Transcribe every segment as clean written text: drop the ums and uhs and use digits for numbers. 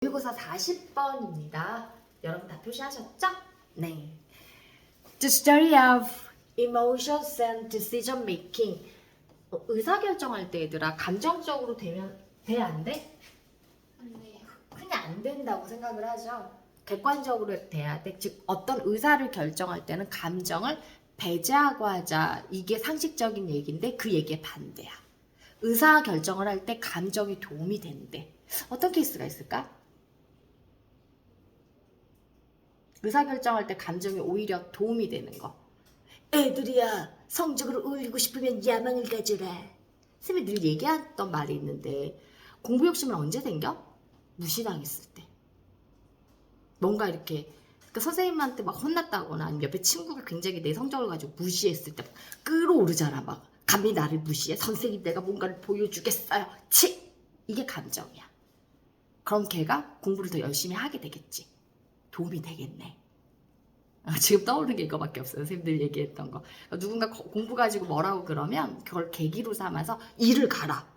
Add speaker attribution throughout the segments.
Speaker 1: 모의고사 40번입니다. 여러분 다 표시하셨죠? 네. The study of emotions and decision making. 의사결정할 때 얘들아 감정적으로 되면 돼? 안 돼?
Speaker 2: 안 돼요.
Speaker 1: 그냥 안 된다고 생각을 하죠. 객관적으로 돼야 돼. 즉 어떤 의사를 결정할 때는 감정을 배제하고 하자. 이게 상식적인 얘기인데 그 얘기의 반대야. 의사 결정을 할 때 감정이 도움이 된대. 어떤 케이스가 있을까? 의사결정할 때 감정이 오히려 도움이 되는 거. 애들이야, 성적으로 올리고 싶으면 야망을 가져라. 쌤이 늘 얘기했던 말이 있는데 공부 욕심은 언제 생겨? 무시당했을 때. 뭔가 이렇게 그러니까 선생님한테 막 혼났다거나 아니면 옆에 친구가 굉장히 내 성적을 가지고 무시했을 때 끌어오르잖아. 막 감히 나를 무시해. 선생님 내가 뭔가를 보여주겠어요. 치! 이게 감정이야. 그럼 걔가 공부를 더 열심히 하게 되겠지. 도움이 되겠네. 지금 떠오르는 게 이거밖에 없어요. 선생님들 얘기했던 거. 누군가 공부 가지고 뭐라고 그러면 그걸 계기로 삼아서 일을 가라.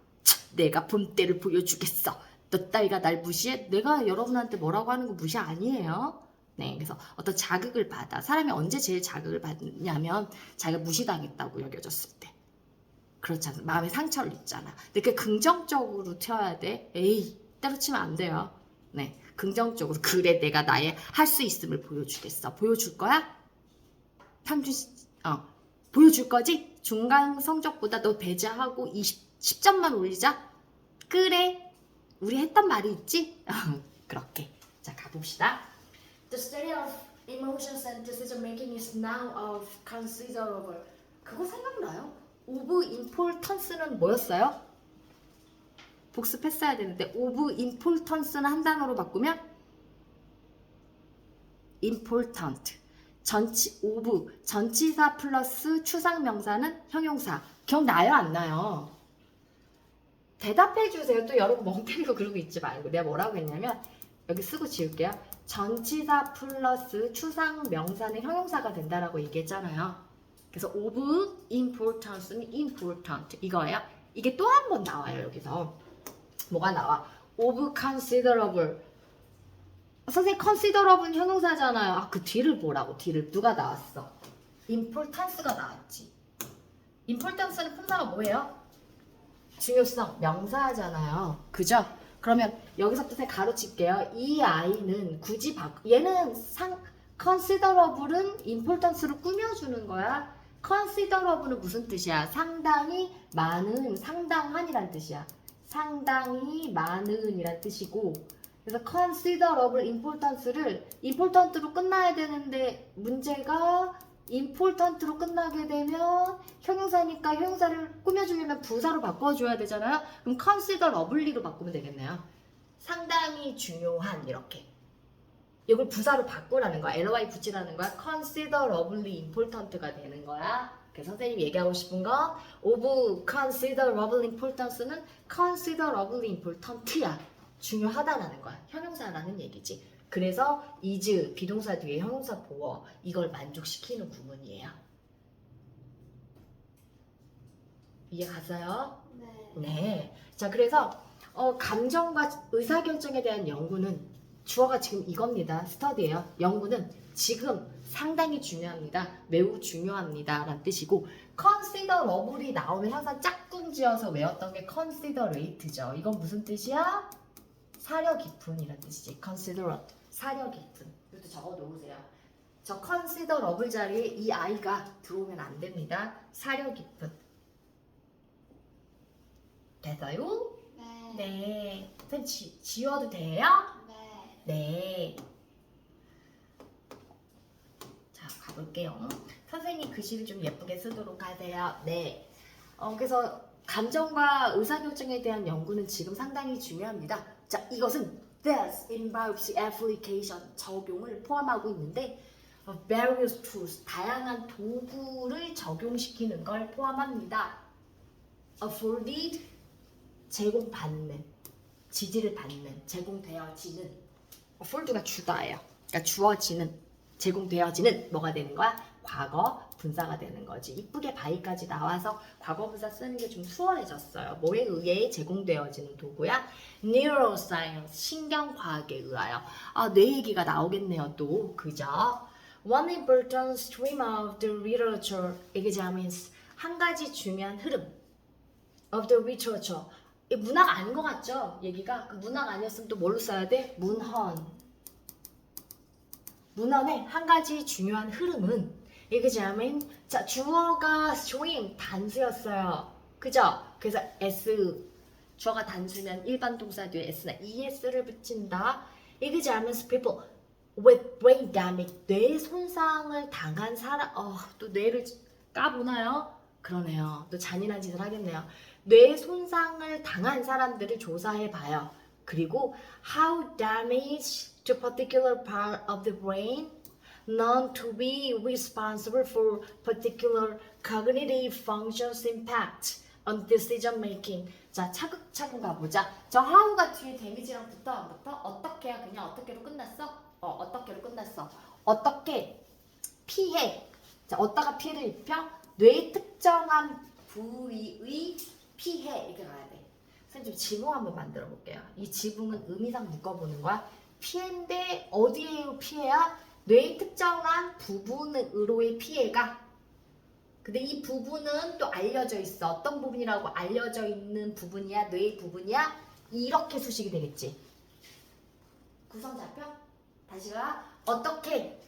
Speaker 1: 내가 본때를 보여주겠어. 너 따위가 날 무시해? 내가 여러분한테 뭐라고 하는 거 무시 아니에요. 네, 그래서 어떤 자극을 받아. 사람이 언제 제일 자극을 받냐면 자기가 무시당했다고 여겨졌을 때. 그렇잖아. 마음에 상처를 입잖아. 근데 그게 긍정적으로 튀어야 돼. 에이, 때려치면 안 돼요. 네, 긍정적으로 그래 내가 나의 할 수 있음을 보여주겠어. 보여줄 거야? 평균 보여줄 거지? 중간 성적보다 너 배제하고 10점만 올리자. 그래 우리 했던 말이 있지? 그렇게. 자, 가봅시다. The study of emotions and decision making is now of considerable. 그거 생각나요? of importance는 뭐였어요? 복습했어야 되는데 of importance는 한 단어로 바꾸면 important. of 전치사 플러스 추상명사는 형용사. 기억나요? 안 나요? 대답해 주세요. 또 여러분 멍 때리고 그러고 있지 말고. 내가 뭐라고 했냐면 여기 쓰고 지울게요. 전치사 플러스 추상명사는 형용사가 된다라고 얘기했잖아요. 그래서 of importance는 important 이거예요. 이게 또 한 번 나와요. 여기서 뭐가 나와? of considerable. 선생님 considerable는 형용사잖아요. 아, 그 뒤를 보라고. 뒤를. 누가 나왔어? importance가 나왔지. importance는 품사가 뭐예요? 중요성, 명사잖아요. 그죠? 그러면 여기서부터 제가 가로칠게요. 이 아이는 굳이 얘는 considerable은 importance로 꾸며주는 거야. considerable은 무슨 뜻이야? 상당히 많은, 상당한이란 뜻이야. 상당히 많은 이란 뜻이고, 그래서 considerable importance를 important로 끝나야 되는데 문제가 important로 끝나게 되면 형용사니까 형용사를 꾸며주려면 부사로 바꿔줘야 되잖아요. 그럼 considerably로 바꾸면 되겠네요. 상당히 중요한 이렇게. 이걸 부사로 바꾸라는 거야. ly 붙이라는 거야. considerably important가 되는 거야. 그래서 선생님이 얘기하고 싶은 건 of considerable importance는 considerably important야. 중요하다라는 거야. 형용사라는 얘기지. 그래서 is 비동사 뒤에 형용사 보어 이걸 만족시키는 구문이에요. 이해 갔어요?
Speaker 2: 네.
Speaker 1: 네. 자, 그래서 감정과 의사결정에 대한 연구는 주어가 지금 이겁니다. 스터디예요. 연구는 지금 상당히 중요합니다. 매우 중요합니다. 라는 뜻이고 considerable이 나오면 항상 짝꿍 지어서 외웠던 게 considerate죠. 이건 무슨 뜻이야? 사려 깊은이라는 뜻이지. considerate. 사려 깊은. 이것도 적어 놓으세요. 저 considerable 자리에 이 아이가 들어오면 안 됩니다. 사려 깊은. 됐어요?
Speaker 2: 네.
Speaker 1: 네. 선생님 지워도 돼요?
Speaker 2: 네.
Speaker 1: 네. 자, 가볼게요. 선생님 글씨를 좀 예쁘게 쓰도록 하세요. 네. 그래서 감정과 의사결정에 대한 연구는 지금 상당히 중요합니다. 자, 이것은 this involves application, 적용을 포함하고 있는데 various tools, 다양한 도구를 적용시키는 걸 포함합니다. afforded, 제공받는, 지지를 받는, 제공되어지는. afford가 주다예요. 그러니까 주어지는, 제공되어지는 뭐가 되는 거야? 과거 분사가 되는 거지. 이쁘게 by까지 나와서 과거분사 쓰는 게 좀 수월해졌어요. 뭐에 의해 제공되어지는 도구야? Neuroscience, 신경과학에 의하여. 뇌 얘기가 나오겠네요 또. 그죠? One important stream of the literature examines, 한 가지 중요한 흐름 of the literature. 이 문학 아닌 것 같죠? 얘기가. 그 문학 아니었으면 또 뭘로 써야 돼? 문헌. 문헌의 한 가지 중요한 흐름은 examine. 자, 주어가 stream, 단수였어요. 그죠? 그래서 s, 주어가 단수면 일반 동사 뒤에 s나 es를 붙인다. examines people with brain damage, 뇌 손상을 당한 사람. 또 뇌를 까보나요? 그러네요. 또 잔인한 짓을 하겠네요. 뇌 손상을 당한 사람들을 조사해봐요. 그리고 how damage to particular part of the brain known to be responsible for particular cognitive functions impact on decision making. 자, 차근차근 가보자. 저 how가 뒤에 데미지랑 붙어 안 붙어? 어떻게야? 그냥 어떻게로 끝났어? 어떻게로 끝났어? 어떻게 피해? 자, 어디다가 피해를 입혀? 뇌 특정한 부위의 피해. 이렇게 가야 돼. 선생님 좀 지붕 한번 만들어 볼게요. 이 지붕은 의미상 묶어보는 거야. 피해인데 어디에요 피해야? 뇌 특정한 부분으로의 피해가. 근데 이 부분은 또 알려져 있어. 어떤 부분이라고 알려져 있는 부분이야? 뇌의 부분이야? 이렇게 수식이 되겠지. 구성 잡혀? 다시 가. 어떻게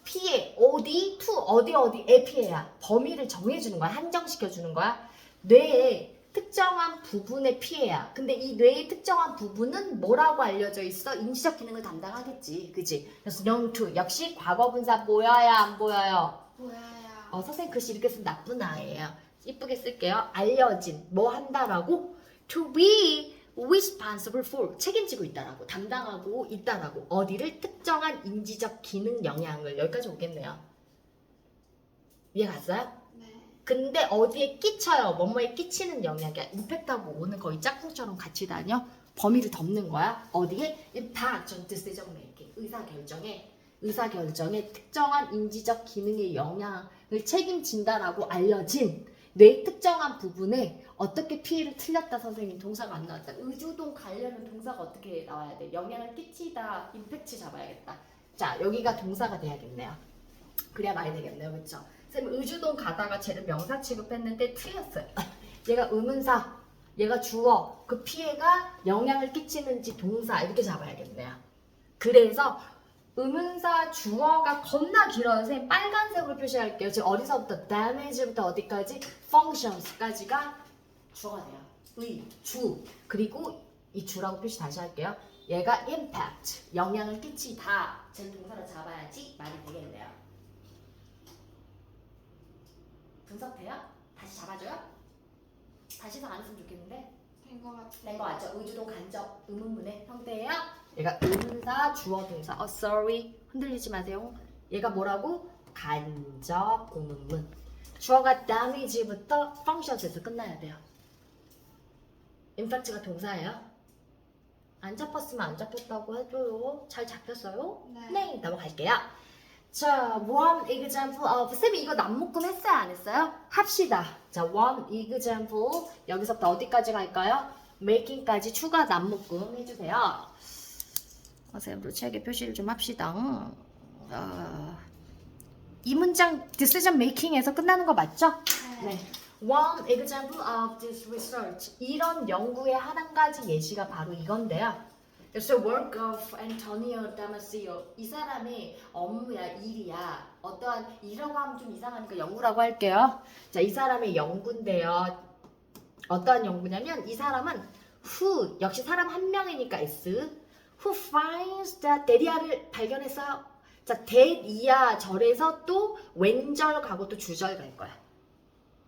Speaker 1: 피해? 어디? 어디에 피해야? 범위를 정해주는 거야. 한정시켜주는 거야. 뇌의 특정한 부분의 피해야. 근데 이 뇌의 특정한 부분은 뭐라고 알려져 있어? 인지적 기능을 담당하겠지. 그치? 그래서 known to. 역시 과거분사 보여야 안 보여요?
Speaker 2: 보여요.
Speaker 1: 선생님 글씨 이렇게 쓰면 나쁜 아이예요. 이쁘게 쓸게요. 알려진. 뭐 한다라고? To be responsible for. 책임지고 있다라고. 담당하고 있다라고. 어디를? 특정한 인지적 기능 영향을. 여기까지 오겠네요. 이해 갔어요?
Speaker 2: 네.
Speaker 1: 근데 어디에 끼쳐요? 뭐뭐에 끼치는 영향이야. 임팩트하고 오는 거의 짝꿍처럼 같이 다녀. 범위를 덮는 거야. 어디에? impact on decision making. 의사결정에 특정한 인지적 기능의 영향을 책임진다라고 알려진 뇌 특정한 부분에 어떻게 피해를 틀렸다. 선생님 동사가 안 나왔다. 의주동 가려면 동사가 어떻게 나와야 돼? 영향을 끼치다. 임팩트 잡아야겠다. 자, 여기가 동사가 돼야겠네요. 그래야 말이 되겠네요. 그렇죠? 선생님 의주동 가다가 쟤를 명사 취급했는데 틀렸어요. 얘가 의문사, 얘가 주어. 그 피해가 영향을 끼치는지 동사 이렇게 잡아야겠네요. 그래서 의문사 주어가 겁나 길어요. 선생님 빨간색으로 표시할게요. 지금 어디서부터 damage부터 어디까지? functions까지가 주어가 돼요. 의, 주. 그리고 이 주라고 표시 다시 할게요. 얘가 impact, 영향을 끼치다. 제 동사를 잡아야지 말이 되겠네요. 분석돼요? 다시 잡아줘요? 다시는 안 했으면 좋겠는데.
Speaker 2: 된 거 같아요.
Speaker 1: 된 거 맞죠? 의주동 간접 의문문의 형태예요. 얘가 의문사 주어 동사. sorry. 흔들리지 마세요. 얘가 뭐라고? 간접 의문문. 주어가 damage부터 functions에서 끝나야 돼요. impact가 동사예요. 안 잡혔으면 안 잡혔다고 해줘요. 잘 잡혔어요?
Speaker 2: 네.
Speaker 1: 넘어갈게요. 자, one example of. 쌤이 이거 남묶음 했어요? 안 했어요? 합시다. 자, one example. 여기서부터 어디까지 갈까요? making까지 추가 남묶음 해주세요. 선생님 책에 표시를 좀 합시다. 이 문장 decision making에서 끝나는 거 맞죠? 네. One example of this research. 이런 연구의 한 가지 예시가 바로 이건데요. It's the work of Antonio Damasio. 이 사람의 업무야, 일이야. 어떠한 일이라고 하면 좀 이상하니까 연구라고 할게요. 자, 이 사람의 연구인데요. 어떠한 연구냐면 이 사람은 who, 역시 사람 한 명이니까 S. Who finds that 대리아를 발견했어요. 자, 대이야 절에서 또 왼절 가고 또 주절 갈 거야.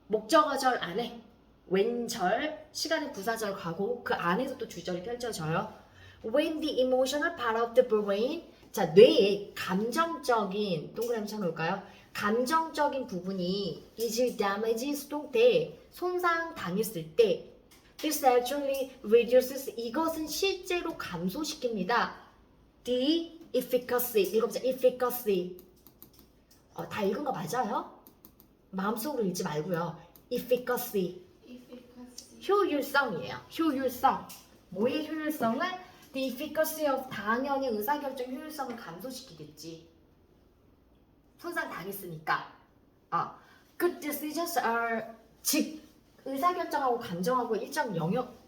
Speaker 1: 목적어절 안에 왼절, 시간의 부사절 가고 그 안에서 또 주절이 펼쳐져요. When the emotional part of the brain, 자, 뇌의 감정적인, 동그라미 쳐놓을까요? 감정적인 부분이 is damaged, 손상 당했을 때 this actually reduces, 이것은 실제로 감소시킵니다. The efficacy, 읽어보자. efficacy. 다 읽은 거 맞아요? 마음속으로 읽지 말고요. efficacy.
Speaker 2: efficacy.
Speaker 1: 효율성이에요. 효율성. 뭐의 효율성은 the efficacy of 당연히 의사결정 효율성을 감소시키겠지. 손상 당했으니까. Good decisions are 즉 의사결정하고 감정하고 일정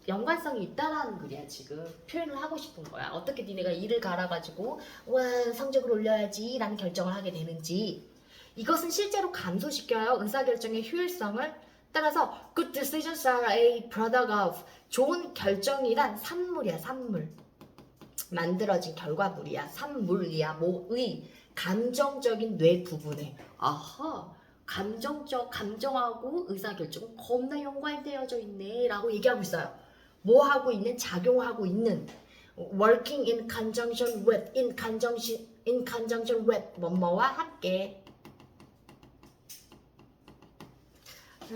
Speaker 1: 연관성이 있다라는 글이야. 지금 표현을 하고 싶은 거야. 어떻게 니네가 일을 갈아가지고 와 성적을 올려야지 라는 결정을 하게 되는지 이것은 실제로 감소시켜요. 의사결정의 효율성을. 따라서 good decisions are a product of 좋은 결정이란 산물이야. 산물. 만들어진 결과물이야. 산물이야. 뭐의 감정적인 뇌 부분에 아하 감정하고 의사결정은 겁나 연관되어져 있네 라고 얘기하고 있어요. 뭐 하고 있는? 작용하고 있는 working in conjunction with 뭐뭐와 함께.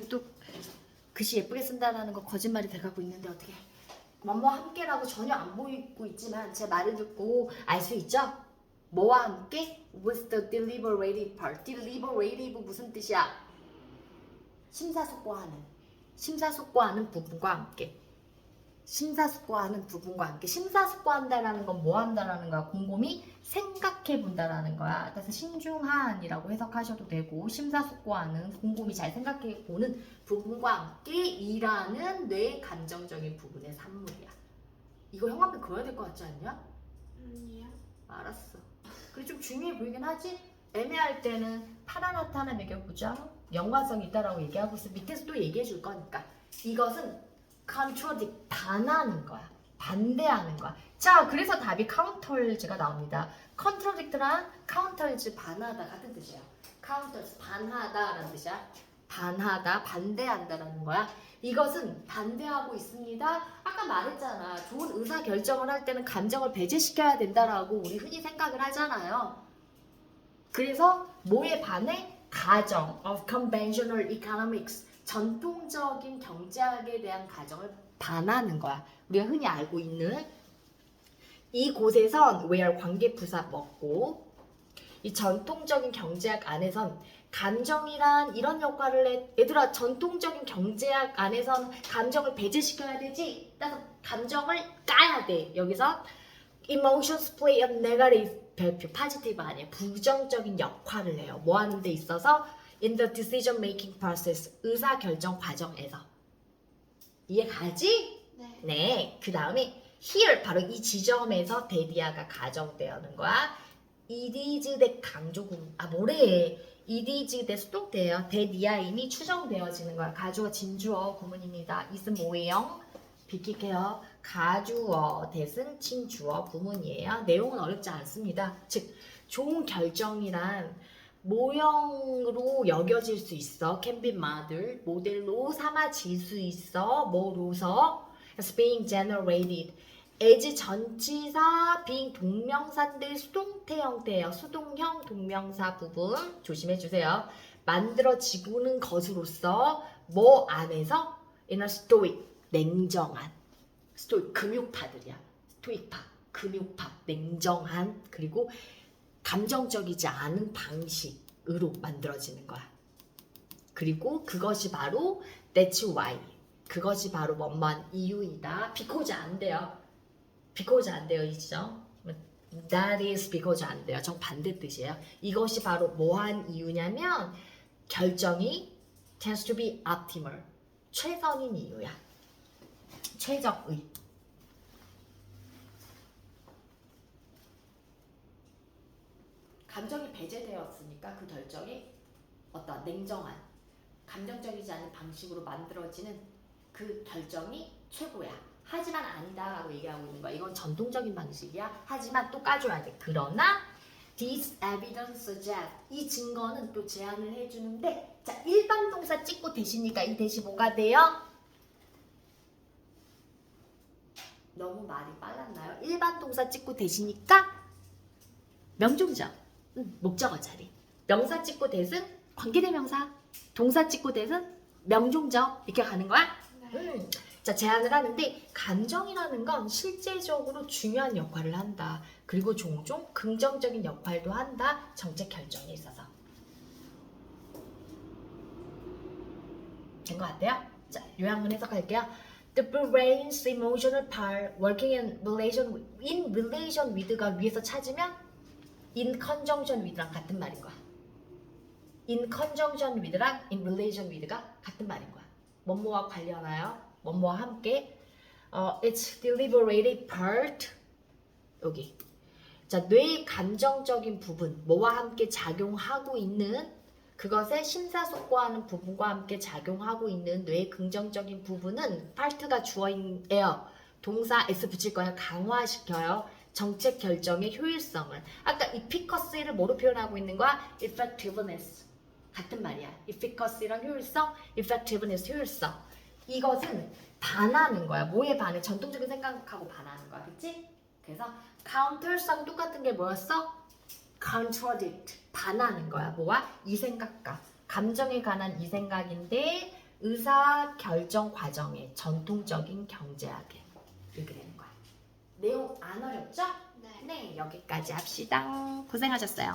Speaker 1: 또 글씨 예쁘게 쓴다라는 거 거짓말이 돼가고 있는데 어떻게 뭐뭐와 함께라고 전혀 안 보이고 있지만 제 말을 듣고 알 수 있죠? 뭐와 함께? With the deliberative part. deliberative 무슨 뜻이야? 심사숙고하는 부분과 함께. 심사숙고하는 부분과 함께. 심사숙고한다라는 건 뭐 한다라는 거야? 곰곰이 생각해 본다라는 거야. 그래서 신중한이라고 해석하셔도 되고 심사숙고하는 곰곰이 잘 생각해 보는 부분과 함께 일하는 뇌 감정적인 부분의 산물이야. 이거 형 앞에 그어야 될 것 같지 않냐?
Speaker 2: 아니요.
Speaker 1: 알았어. 그게 좀 중요해 보이긴 하지? 애매할 때는 파라나타나 매겨보자. 연관성이 있다라고 얘기하고 있어. 밑에서 또 얘기해 줄 거니까. 이것은 contradict, 반하는 거야. 반대하는 거야. 자, 그래서 답이 counter가 나옵니다. contradict랑 counter즈 반하다 같은 뜻이에요. counter, 반하다라는 뜻이야. 반하다, 반대한다라는 거야. 이것은 반대하고 있습니다. 아까 말했잖아. 좋은 의사 결정을 할 때는 감정을 배제시켜야 된다라고 우리 흔히 생각을 하잖아요. 그래서 뭐에 반해? 가정, of conventional economics, 전통적인 경제학에 대한 가정을 반하는 거야. 우리가 흔히 알고 있는 이곳에선 where 관계부사 먹고 이 전통적인 경제학 안에선 감정이란 이런 역할을 해. 얘들아, 전통적인 경제학 안에선 감정을 배제시켜야 되지. 따라서 감정을 까야 돼. 여기서 emotions play a negative 별표 positive 아니에요. 부정적인 역할을 해요. 뭐 하는 데 있어서 in the decision making process 의사결정 과정에서. 이해 가지?
Speaker 2: 네.
Speaker 1: 네. 그 다음에 here 바로 이 지점에서 데디아가 가정되어는 거야. it is that 강조구 뭐래? it is that 수동태예요. 데디아임이 추정되어지는 거야. 가주어 진주어 구문입니다. is은 뭐예요? 비키케요. 가주어 대신 친주어 구문이에요. 내용은 어렵지 않습니다. 즉 좋은 결정이란 모형으로 여겨질 수 있어. can be model 모델로 삼아질 수 있어. 뭐로서 as being generated as 전치사 being 동명사인데 수동태 형태예요. 수동형 동명사 부분 조심해주세요. 만들어지고는 것으로서 뭐 안에서 in a stoic 냉정한 스토익 금욕파들이야. 스토익파 금욕파 냉정한 그리고 감정적이지 않은 방식으로 만들어지는 거야. 그리고 그것이 바로 that's why 그것이 바로 뭐뭐한 이유이다. because 안 돼요. because 안 돼요. 이 지점 that is because 안 돼요. 정반대 뜻이에요. 이것이 바로 뭐한 이유냐면 결정이 tends to be optimal 최선인 이유야. 최적의. 감정이 배제되었으니까 그 결정이 어떤 냉정한 감정적이지 않은 방식으로 만들어지는 그 결정이 최고야. 하지만 아니다라고 얘기하고 있는 거야. 이건 전통적인 방식이야. 하지만 또 까줘야 돼. 그러나 this evidence suggests 이 증거는 또 제안을 해주는데 자 일반 동사 찍고 대시니까 이 대시 뭐가 돼요? 너무 말이 빨랐나요? 일반 동사 찍고 대시니까 명종적 목적어 자리 명사 찍고 대신 관계대명사 동사 찍고 대신 명종적 이렇게 가는 거야?
Speaker 2: 네.
Speaker 1: 자 제안을 하는데 감정이라는 건 실제적으로 중요한 역할을 한다. 그리고 종종 긍정적인 역할도 한다. 정책 결정에 있어서 된 것 같아요? 자, 요약문 해석할게요. The brain's emotional part working in relation with가 위에서 찾으면 in conjunction with랑 같은 말인 거야. in conjunction with랑 in relation with가 같은 말인 거야. 뭐뭐와 관련하여, 뭐뭐와 함께. It's deliberative part 여기. 자, 뇌의 감정적인 부분, 뭐와 함께 작용하고 있는 그것에 심사숙고하는 부분과 함께 작용하고 있는 뇌의 긍정적인 부분은 part가 주어예요. 동사 s 붙일 거예요. 강화시켜요. 정책 결정의 효율성을. 아까 efficacy를 뭐로 표현하고 있는 거야? effectiveness. 같은 말이야. efficacy랑 효율성, effectiveness 효율성. 이것은 반하는 거야. 뭐에 반해? 전통적인 생각하고 반하는 거야. 그치? 그래서 counter성 똑같은 게 뭐였어? contradict. 반하는 거야. 뭐와? 이 생각과. 감정에 관한 이 생각인데 의사 결정 과정에 전통적인 경제학에 이렇게 되는 거야. 내용 안 어렵죠?
Speaker 2: 네.
Speaker 1: 네, 여기까지 합시다. 고생하셨어요.